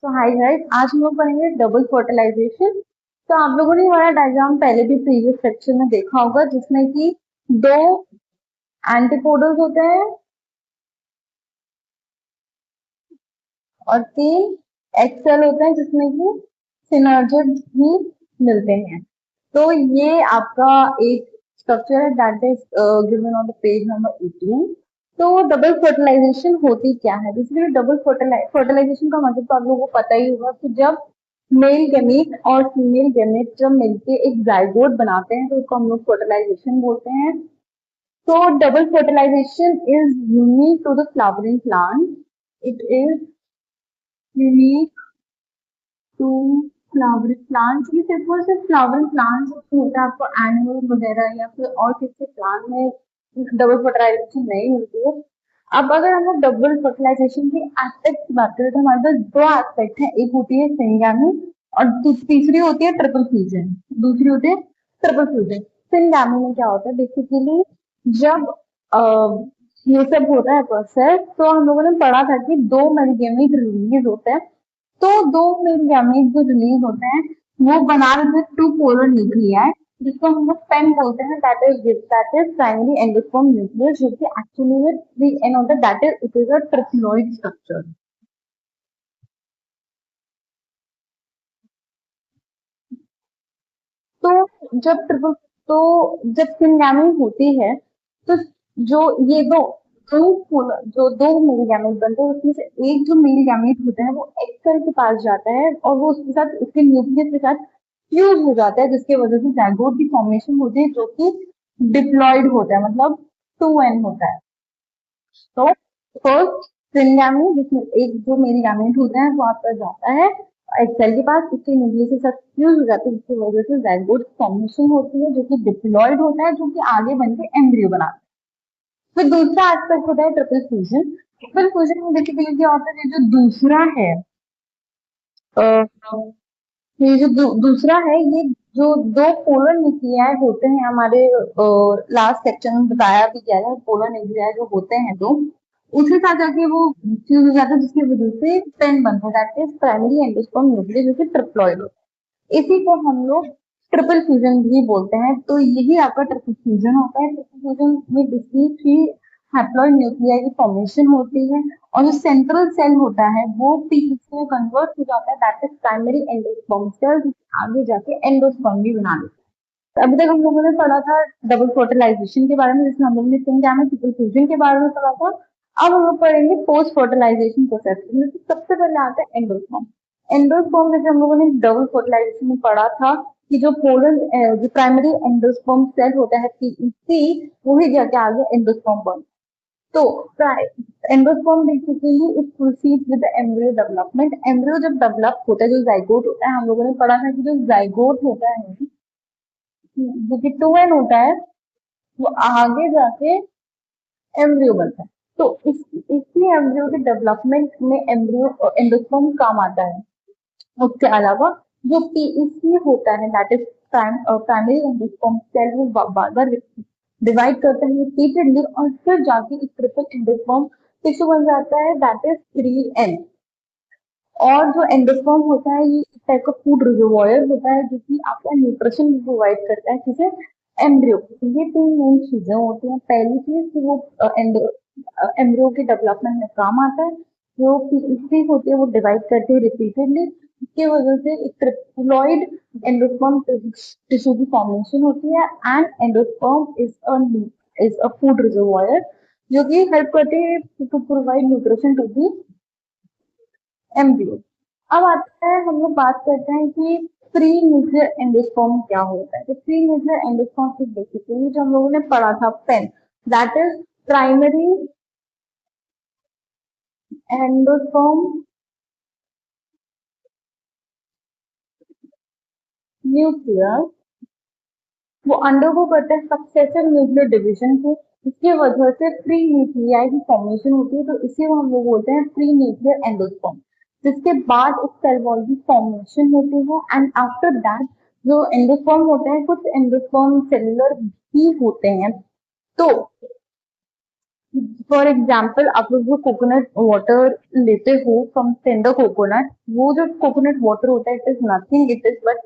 तो hi guys, आज हम लोग पढ़ेंगे डबल फर्टिलाइजेशन। तो आप लोगों ने हमारा डायग्राम पहले भी प्रीवियस सेक्शन में देखा होगा, जिसमें कि दो एंटीपोडल्स होते हैं और तीन एक्सेल होते हैं, जिसमें कि सिनर्जिड्स भी मिलते हैं। तो ये आपका एक स्ट्रक्चर है that is given on the page number 18। तो डबल फर्टिलाइजेशन होती क्या है? बेसिकली डबल फर्टिलाइजेशन का मतलब तो आप लोगों को पता ही होगा कि जब मेल गैमीट और फीमेल गैमीट जब मिलके एक जाइगोट बनाते हैं तो उसको हम लोग फर्टिलाइजेशन बोलते हैं। तो double fertilization is unique to the flowering plant. It is unique to flowering plants. ये सिर्फ और सिर्फ फ्लावरिंग प्लांट्स होता है, आपको एनिमल वगैरह या फिर और किसी प्लांट में डबल फर्टिलाइजेशन नहीं मिलती है। अब अगर हम लोग डबल फर्टिलाइजेशन के एस्पेक्ट की बात करें तो हमारे पास दो एस्पेक्ट है, एक होती है सिंगैमी और तीसरी होती है ट्रिपल फ्यूजन। दूसरी होती है ट्रिपल फ्यूजन। सिंगैमी में क्या होता है? बेसिकली जब ये सब होता है प्रोसेस, तो हम लोगों ने पढ़ा था कि दो मेलगेमेट रिलीज होते हैं। तो दो मेन गैमेट जो रिलीज होते हैं वो बना देते हैं टू पोलर न्यूक्लियाई, जिसको हम लोग पेन बोलते हैं। That is primary endosperm nucleus, जो कि एक्चुअली में थ्री एन होता है, that is it is a triploid structure. तो जब ट्रिपल तो जब सिंगैमी होती है तो जो ये दो जो दो मेल गैमेट बनते हैं उसमें से एक जो मेल गैमेट होता है वो एक्स सेल के पास जाता है और वो उसके साथ उसके न्यूक्लियस के साथ फ्यूज हो जाता है, जिसकी वजह से जाइगोट की फॉर्मेशन होती है, जो कि डिप्लॉइड होता है, मतलब 2n होता है। तो फर्स्ट सिंगैमी, जिसमें एक जो मेल गैमेट होता है वो आपका जाता है एक सेल के पास, उसके न्यूक्लियस के साथ फ्यूज हो जाती है, जिसकी वजह से जाइगोट फॉर्मेशन होती है, जो कि डिप्लॉइड होता है, जो कि आगे बन के एम्ब्रियो बनाता है। फिर दूसरा एस्पेक्ट होता है ट्रिपल फ्यूजन। ट्रिपल फ्यूजन में बेसिकली क्या होता है? ये जो दूसरा है, अ, ये जो दूसरा है, ये जो दो पोलर न्यूक्लियाई होते हैं, हमारे लास्ट सेक्शन में बताया भी गया है, पोलर न्यूक्लियाई जो होते हैं दो, उसके साथ जाके वो फ्यूज हो जाता है, जिसकी वजह से पेन बनता है, that is primary endosperm nucleus, जो कि ट्रिप्लॉइड होता है। इसी को हम लोग ट्रिपल फ्यूजन भी बोलते हैं। तो यही आपका ट्रिपल फ्यूजन होता है। ट्रिपल फ्यूजन में बेसिकली थ्री हैप्लॉइड न्यूक्लियाई की फॉर्मेशन होती है और जो सेंट्रल सेल होता है वो पीस में कन्वर्ट हो जाता है, that is primary endosperm cell, आगे जाके एंडोस्पर्म भी बना लेता है। तो अभी तक हम लोगों ने पढ़ा था डबल फर्टिलाइजेशन के बारे में, जिसमें हम लोगों ने सिंगैमी ट्रिपल फ्यूजन के बारे में पढ़ा था। अब हम लोग पढ़ेंगे पोस्ट फर्टिलाइजेशन प्रोसेस। सबसे पहले आता है एंडोस्पर्म। एंडोस्पर्म जैसे हम लोगों ने डबल फर्टिलाइजेशन में पढ़ा था कि जो पोलर जो प्राइमरी एंडोस्पर्म सेल होता है पीईसी, वही जाके आगे एंडोस्पर्म बनता है। तो endosperm basically it proceeds with the embryo development. Embryo जब डेवलप होता है, जो जाइगोट होता है, हम लोगों ने पढ़ा था कि जो जाइगोट होता है जो कि 2n होता है, वो आगे जाके एम्ब्रियो बनता है। तो इसी एम्ब्रियो के डेवलपमेंट में एम्ब्रियो एंडोस्पर्म काम आता है। उसके अलावा जो पीईसी होता है, that is primary endosperm cell, वो बार बार डिवाइड करते हैं रिपीटेडली और फिर जाके एक ट्रिपल एंडोस्पर्म टिश्यू बन जाता है, दैट इज 3n। और जो एंडोस्पर्म होता है ये एक टाइप का फूड रिजर्वॉयर होता है, जो कि आपका न्यूट्रिशन प्रोवाइड करता है किसे? एम्ब्रियो। ये तीन मेन चीजें होती हैं। पहली चीज कि वो एम्ब्रियो के डेवलपमेंट में काम आता है। जो पीईसी होती है वो डिवाइड करते हैं रिपीटेडली, इसकी वजह से एक ट्रिप्लॉइड एंडोस्पर्म टिश्यू की फॉर्मेशन होती है। And endosperm is a food reservoir, जो कि हेल्प करते हैं to provide nutrition to the embryo. अब आता है, हम लोग बात करते हैं कि प्री न्यूक्लियर एंडोस्पर्म क्या होता है। तो pre nuclear endosperm is basically जो हम लोगों ने पढ़ा था PEN, that is primary endosperm nuclear, वो अंडरगो करते हैं सक्सेसिव न्यूक्लियर डिवीजन को, इसकी वजह से प्री न्यूक्लियाई की फॉर्मेशन होती है। तो इसी को हम लोग बोलते हैं प्री न्यूक्लियर एंडोस्पर्म। जिसके बाद एक सेल वॉल की फॉर्मेशन होती है एंड आफ्टर दैट जो एंडोस्पर्म होते हैं, कुछ एंडोस्पर्म सेलुलर भी होते हैं। तो फॉर एग्जाम्पल आप लोग जो कोकोनट वाटर लेते हो फ्रॉम टेंडर कोकोनट, वो जो कोकोनट वाटर होता है, it is nothing, it is but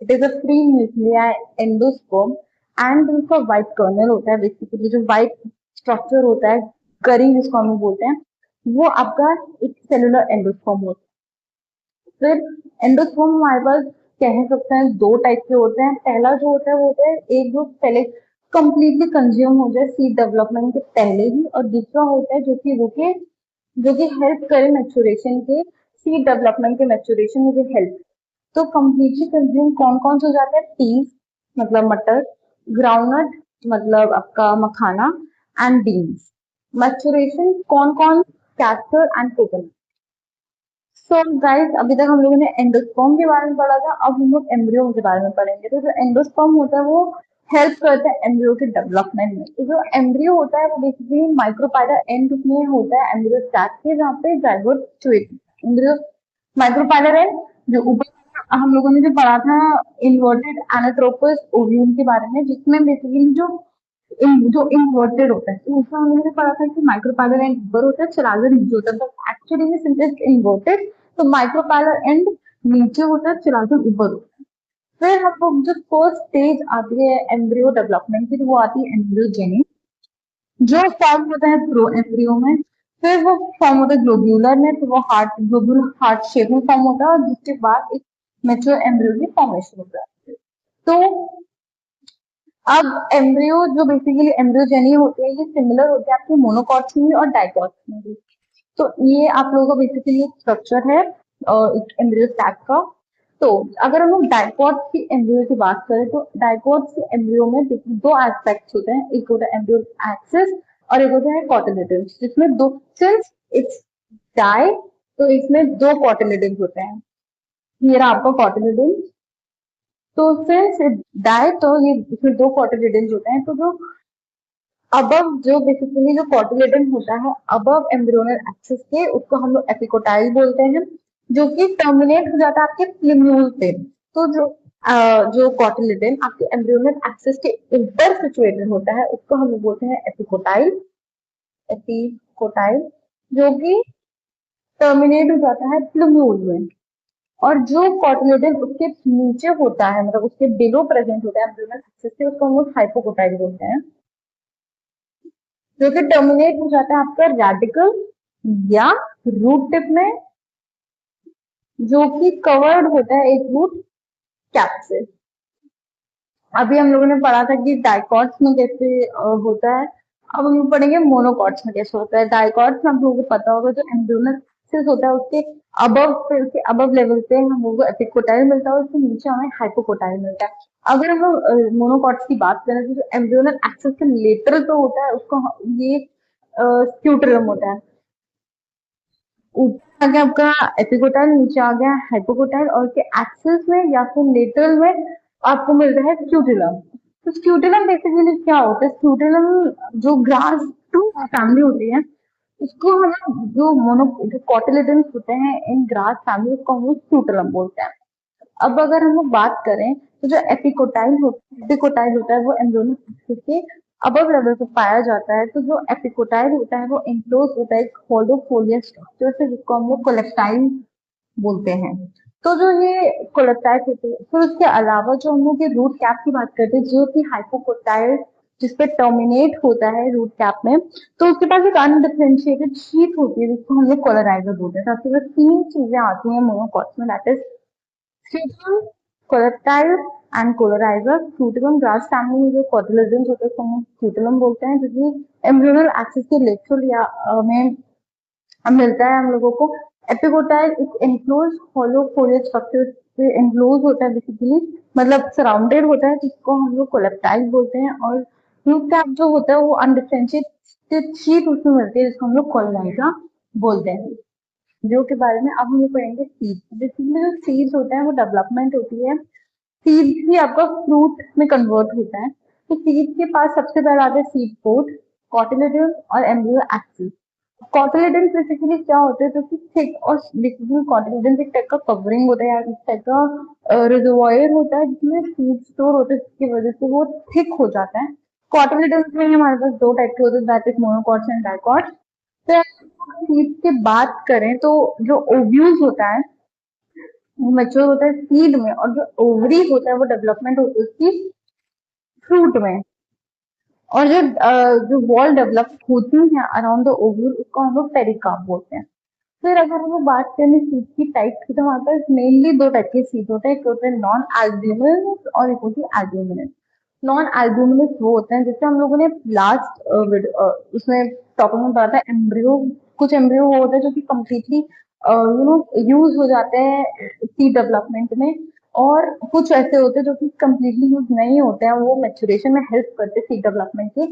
it is a free nuclei endosperm, and उसका व्हाइट कर्नल होता है, बेसिकली जो व्हाइट स्ट्रक्चर होता है, करी जिसको हम लोग बोलते हैं, वो आपका एक सेलुलर एंडोस्पर्म होता है। फिर एंडोस्पर्म हमारे पास कह सकते हैं दो टाइप के होते हैं। पहला जो होता है वो होता है एक जो पहले कंप्लीटली कंज्यूम हो जाए सीड डेवलपमेंट के पहले ही, और दूसरा होता है जो कि हेल्प करे मैच्योरेशन के, सीड डेवलपमेंट के मैच्योरेशन में जो हेल्प। तो कंप्लीटली कंज्यूम कौन कौन से हो जाता है? पीस मतलब मटर, ग्राउंडनट मतलब आपका मखाना, एंड बीन्स। मैच्योरेशन कौन कौन? Castor and coconut. So guys, अभी तक हम लोगों ने एंडोस्पर्म के बारे में पढ़ा था, अब हम लोग एम्ब्रियो के बारे में पढ़ेंगे। तो जो एंडोस्पर्म होता है वो हेल्प करता है एम्ब्रियो के डेवलपमेंट में। तो जो एम्ब्रियो होता है वो बेसिकली माइक्रोपाइलर एंड में होता है एम्ब्रियो स्टैक के, जहाँ पे zygote situated embryo. Micropylar and जो ऊपर हम लोगों ने जो पढ़ा था इन्वर्टेड एनाट्रोपस ओव्यूल के बारे में, जिसमें बेसिकली जो इन्वर्टेड होता है, तो उसमें हम लोगों ने पढ़ा था कि माइक्रोपाइलर एंड ऊपर होता है, चिरागर नीचे होता है। तो एक्चुअली में सिंपल इन्वर्टेड, तो माइक्रोपाइलर एंड नीचे होता है, चिरागर ऊपर होता है। फिर हम लोग जो फर्स्ट स्टेज आती है एम्ब्रियो डेवलपमेंट की, तो वो आती है एम्ब्रियोजेनिक, जो फॉर्म होता है प्रो एम्ब्रियो में। फिर वो फॉर्म होता है ग्लोब्यूलर में, फिर वो हार्ट ग्लोब्यूल हार्ट शेप में फॉर्म होता है, और जिसके बाद एक मेच्योर एम्ब्रियो की फॉर्मेशन होता है। तो अब एम्ब्रियो जो बेसिकली एम्ब्रियोजेनी होते हैं, ये सिमिलर होते हैं आपके मोनोकॉट्स में और डाइकॉट्स में भी। तो ये आप लोगों का बेसिकली एक स्ट्रक्चर है एम्ब्रियो स्टैक का। तो अगर हम लोग डाइकॉट्स की एम्ब्रियो की बात करें, तो डाइकॉट्स के एम्ब्रियो में दो एस्पेक्ट्स होते हैं, एक होता है एम्ब्रियो एक्सिस और एक होता है कॉटिलेडन्स, जिसमें दो, सिंस इट्स डाई, तो इसमें दो कॉटिलेडन्स होते हैं। ये रहा आपका कॉटिलेडन्स। तो सिंस डाई, तो ये इसमें दो कॉटिलेडन्स होते हैं। तो जो अबव जो बेसिकली जो कॉटिलेडन होता है अबव एम्ब्रियोनल एक्सिस के, उसको हम लोग एपिकोटाइल बोलते हैं, जो कि टर्मिनेट हो जाता है आपके प्लिम्यूल पे। तो जो कॉटिलेडन आपके एम्ब्रियोनल एक्सिस के ऊपर सिचुएटेड होता है, उसको हम लोग बोलते हैं एपिकोटाइल। एपिकोटाइल जो कि टर्मिनेट हो जाता है प्लिम्यूल में। और जो कॉटिलेडन उसके नीचे होता है, मतलब उसके बिलो प्रेजेंट होता है एम्ब्रियोनल एक्सिस के, उसको हम लोग हाइपोकोटाइल बोलते हैं, जो कि टर्मिनेट हो जाता है आपका रेडिकल या रूट टिप में, जो कि कवर्ड होता है एक रूट कैप से। अभी हम लोगों ने पढ़ा था कि डाइकॉट्स में कैसे होता है। अब हम लोग पढ़ेंगे मोनोकॉट्स में कैसे होता है। डाइकॉट्स में हम लोगों को पता होगा जो एम्ब्रियोनल एक्सिस होता है उसके अबव पे, उसके अबव लेवल पे हम लोगों को एपिकोटाइल मिलता है, और उसके नीचे हमें हाइपोकोटाइल मिलता है। अगर हम लोग मोनोकॉट्स की बात करें, तो जो एम्ब्रियोनल एक्सिस के लेटरल पे होता है उसको ये स्क्यूटरम होता है। ऊपर आ गया आपका एपिकोटाइल, नीचे आ गया हाइपोकोटाइल, और के एक्सिस में या फिर लेटरल में आपको मिल रहा है स्क्यूटिलम। तो स्क्यूटिलम बेसिकली क्या होता है? स्क्यूटिलम जो ग्रास टू फैमिली होती है, उसको हम जो जो कॉटिलेडन्स होते हैं इन ग्रास फैमिली, उसको हम लोग स्क्यूटिलम बोलते हैं। अब अगर हम लोग बात करें, तो जो एपिकोटाइल होता है वो एम्ब्रियोनिक एक्सिस के अबव लेवल पे पाया जाता है। तो जो एपिकोटाइल होता है वो एंक्लोज होता है एक होलो फोलियर स्ट्रक्चर से, जिसको हम लोग कोलेक्टाइल बोलते हैं। तो जो ये कोलेक्टाइल होते हैं, फिर उसके अलावा जो हम लोग ये रूट कैप की बात करते हैं, जो कि हाइपोकोटाइल जिसपे टर्मिनेट होता है रूट कैप में, तो उसके पास एक अनडिफरेंशिएटेड शीट होती है, जिसको हम लोग कोलराइजर बोलते हैं। सबसे पहले तीन चीजें आती हैं मोनोकॉट्स में, that is Scutellum, colectile and coleorhiza. Scutellum grass family में जो कोटिलेडन्स होते हैं उसको हम स्क्यूटिलम बोलते हैं, जो कि एम्ब्रियोनल एक्सिस के लेटरल या में मिलता है हम लोगों को। एपिकोटाइल एक एनक्लोज होलो फोलियर स्ट्रक्चर से एनक्लोज होता है बेसिकली, मतलब सराउंडेड होता है, जिसको हम लोग कोलेप्टाइल बोलते हैं। और रूट कैप जो होता है वो अनडिफरेंशिएटेड शीट उसमें मिलती है, जिसको हम लोग कोलोराइजा बोलते हैं। जो के बारे में अब हम लोग पढ़ेंगे सीड्स। बेसिकली जो सीड्स होते हैं वो डेवलपमेंट होती है, सीड्स ही आपका फ्रूट में कन्वर्ट होता है। तो सीड्स के पास सबसे पहले आता है सीड कोट, कॉटिलेडन्स और एम्ब्रियो एक्सिस। कॉटिलेडन्स बेसिकली क्या होते हैं? जो कि थिक, और बेसिकली कॉटिलेडन्स एक टाइप का कवरिंग होता है या एक टाइप का रिजर्वायर होता है, जिसमें सीड स्टोर होता है, जिसकी वजह से वो थिक हो जाता है। कॉटिलिडन्स में हमारे पास दो टाइप के होते हैं, that is monocots and dicots. तो सीड्स की बात करें तो जो ओव्यूल्स होता है वो मैच्योर होता है सीड में, और जो ओवरी होता है वो डेवलपमेंट होती है उसकी फ्रूट में। और जो वॉल डेवलप होती है अराउंड द ओव्यूल उसको हम लोग पेरिकार्प बोलते हैं। फिर अगर हम बात करें सीड की टाइप की, तो हमारे पास मेनली दो टाइप के सीड होते हैं, एक होते हैं नॉन एल्ब्यूमिनस और एक होती है एल्ब्यूमिनस। नॉन एल्ब्यूमिनस वो होते हैं जिससे हम लोगों ने लास्ट उसमें टॉपिक में बताया था एम्ब्रियो। कुछ एम्ब्रियो वो होते हैं जो कि कम्प्लीटली यूज हो जाते हैं सीड डेवलपमेंट में, और कुछ ऐसे होते हैं जो कि कम्प्लीटली यूज नहीं होते हैं, वो मैच्योरेशन में हेल्प करते हैं सीड डेवलपमेंट के।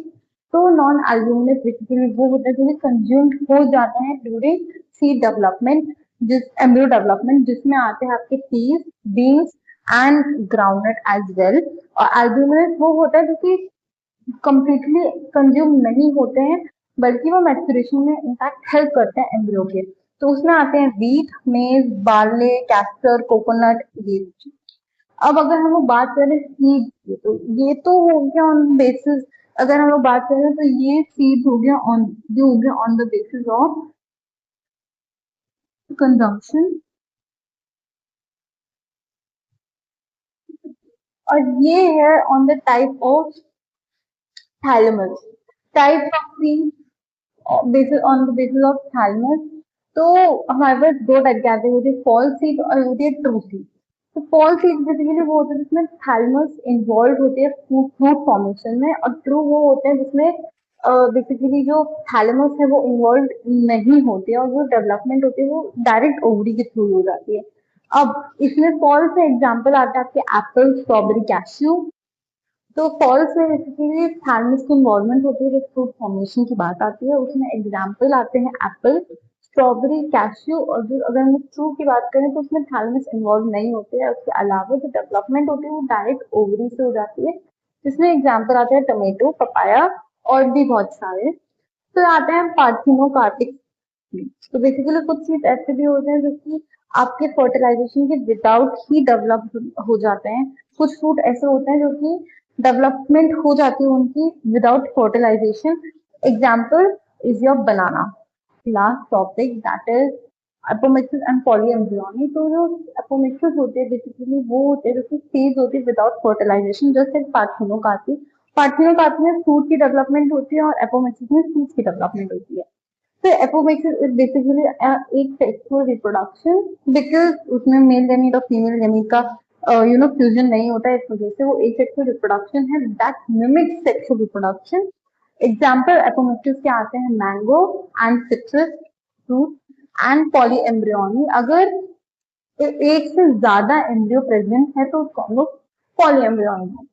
तो नॉन एल्ब्यूमिनस बेसिकली वो होता है जो कि कंज्यूम्ड हो जाता है ड्यूरिंग सीड डेवलपमेंट, जिस एम्ब्रियो डेवलपमेंट, जिसमें आते हैं आपके peas, beans and groundnut as well. और एल्ब्यूमिनस वो होता है जो कि कंप्लीटली कंज्यूम नहीं होते हैं, बल्कि वो मैच्योरेशन में इनफैक्ट हेल्प करते हैं एम्ब्रियो के। तो उसमें आते हैं व्हीट, मेज, बार्ले, कैस्टर, कोकोनट, ये। अब अगर हम लोग बात करें सीड की, तो ये तो हो गया ऑन बेसिस, अगर हम लोग बात करें तो ये सीड हो गया ऑन, ये हो गया on the basis of consumption. और ये है on the type of thalamus, type of seed basis on the basis of thalamus. तो हमारे पास दो टाइप के आते हैं, होती है फॉल सीड और होती है ट्रू सीड। तो फॉल सीड बेसिकली वो होता है जिसमें थैलेमस इन्वॉल्व होती है फ्रूट फ्रूट फॉर्मेशन में, और ट्रू वो होते हैं जिसमें बेसिकली जो थैलेमस है वो इन्वॉल्व नहीं होती है, और जो डेवलपमेंट होती है वो डायरेक्ट ओवरी के थ्रू हो जाती है। अब इसमें फॉल से एग्जाम्पल आता है आपके एप्पल, स्ट्रॉबेरी, कैश्यू। तो फॉल से बेसिकली थैलेमस की इन्वॉल्वमेंट होती है, जब फ्रूट फॉर्मेशन की बात आती है उसमें एग्जाम्पल आते हैं एप्पल, स्ट्रॉबेरी, कैश्यू। और जो अगर हम ट्रू की बात करें तो उसमें थैलेमस इन्वॉल्व नहीं होते हैं, उसके अलावा जो डेवलपमेंट होती है वो डायरेक्ट ओवरी से हो जाती है, जिसमें एग्जाम्पल आते हैं टमेटो, पपाया और भी बहुत सारे। फिर आते हैं पार्थिनोकार्पिक। तो बेसिकली कुछ चीज ऐसे भी होते हैं जो कि आपके फर्टिलाइजेशन के विदाउट ही डेवलप हो जाते हैं। कुछ फ्रूट ऐसे होते हैं जो कि डेवलपमेंट हो जाती है उनकी without fertilization. Example is your banana. Last topic that is apomixis and polyembryony. तो जो एपोमिक्सिस होते हैं बेसिकली वो होते हैं जो कि सीड्स होती है विदाउट फर्टिलाइजेशन, जस्ट एक पार्थिनोकार्पी। पार्थिनोकार्पी में फ्रूट की डेवलपमेंट होती है और एपोमिक्सिस में सीड्स की डेवलपमेंट होती है। तो apophysis is basically एक sexual reproduction, because उसमें मेल गैमीट और फीमेल गैमीट का फ्यूजन नहीं होता है, इस वजह से वो एक सेक्सुअल रिप्रोडक्शन है that mimics sexual reproduction. Example apomixis के आते हैं mango and citrus fruit and polyembryony. अगर एक से ज्यादा एम्ब्रियो प्रेजेंट है तो उसको हम लोग पॉलीएम्ब्रियोनी